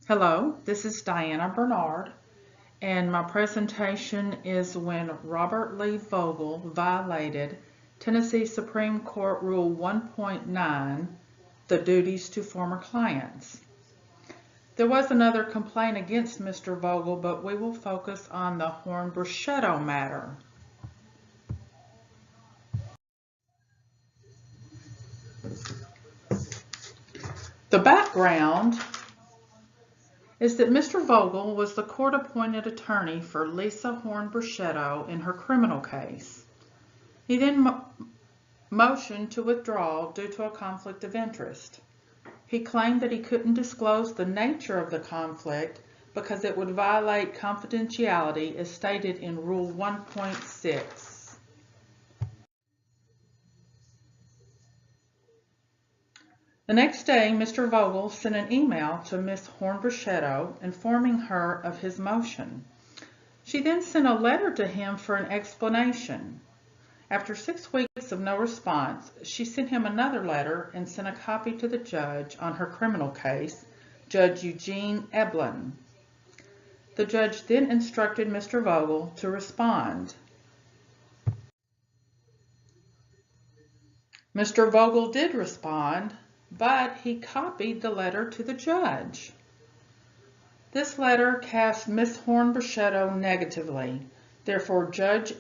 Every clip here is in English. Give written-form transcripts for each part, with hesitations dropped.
Hello, this is Diana Bernard, and my presentation is when Robert Lee Vogel violated Tennessee Supreme Court Rule 1.9, the duties to former clients. There was another complaint against Mr. Vogel, but we will focus on the Horn-Bruschetto matter. The background is that Mr. Vogel was the court-appointed attorney for Lisa Horn-Bruschetto in her criminal case. He then motioned to withdraw due to a conflict of interest. He claimed that he couldn't disclose the nature of the conflict because it would violate confidentiality as stated in Rule 1.6. The next day, Mr. Vogel sent an email to Ms. Horn-Bruschetto informing her of his motion. She then sent a letter to him for an explanation. After 6 weeks of no response, she sent him another letter and sent a copy to the judge on her criminal case, Judge Eugene Eblin. The judge then instructed Mr. Vogel to respond. Mr. Vogel did respond, but he copied the letter to the judge. This letter cast Ms. Horn-Bruschetto negatively. Therefore, Judge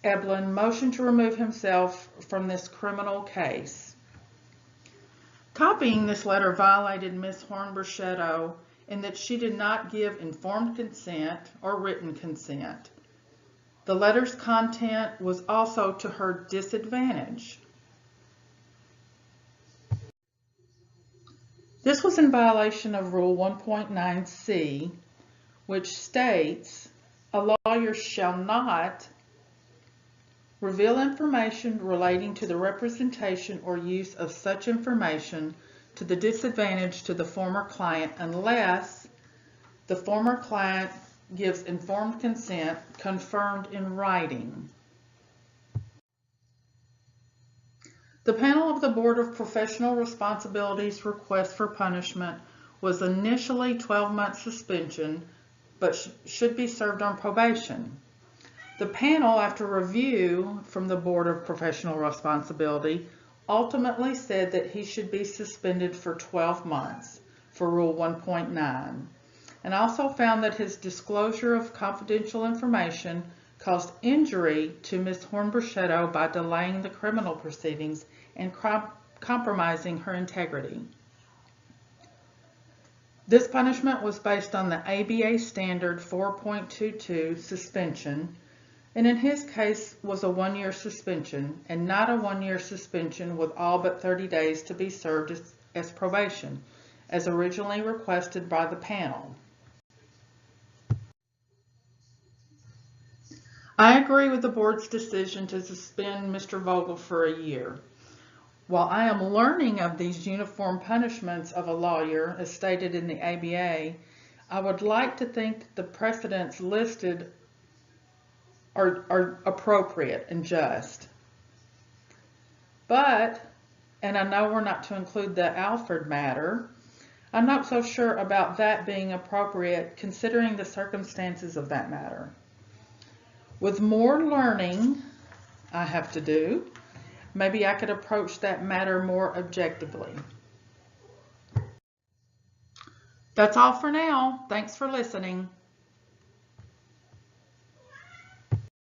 Eblin motioned to remove himself from this criminal case. Copying this letter violated Ms. Horn-Bruschetto in that she did not give informed consent or written consent. The letter's content was also to her disadvantage. This was in violation of Rule 1.9c, which states, a lawyer shall not reveal information relating to the representation or use of such information to the disadvantage to the former client unless the former client gives informed consent confirmed in writing. The panel of the Board of Professional Responsibility's request for punishment was initially 12-month suspension, but should be served on probation. The panel, after review from the Board of Professional Responsibility, ultimately said that he should be suspended for 12 months for Rule 1.9, and also found that his disclosure of confidential information caused injury to Ms. Horn-Bruschetto by delaying the criminal proceedings and compromising her integrity. This punishment was based on the ABA standard 4.22 suspension, and in his case was a 1-year suspension and not a 1-year suspension with all but 30 days to be served as probation, as originally requested by the panel. I agree with the board's decision to suspend Mr. Vogel for a year. While I am learning of these uniform punishments of a lawyer as stated in the ABA, I would like to think the precedents listed are appropriate and just. But, and I know we're not to include the Alford matter, I'm not so sure about that being appropriate considering the circumstances of that matter. With more learning I have to do, maybe I could approach that matter more objectively. That's all for now. Thanks for listening.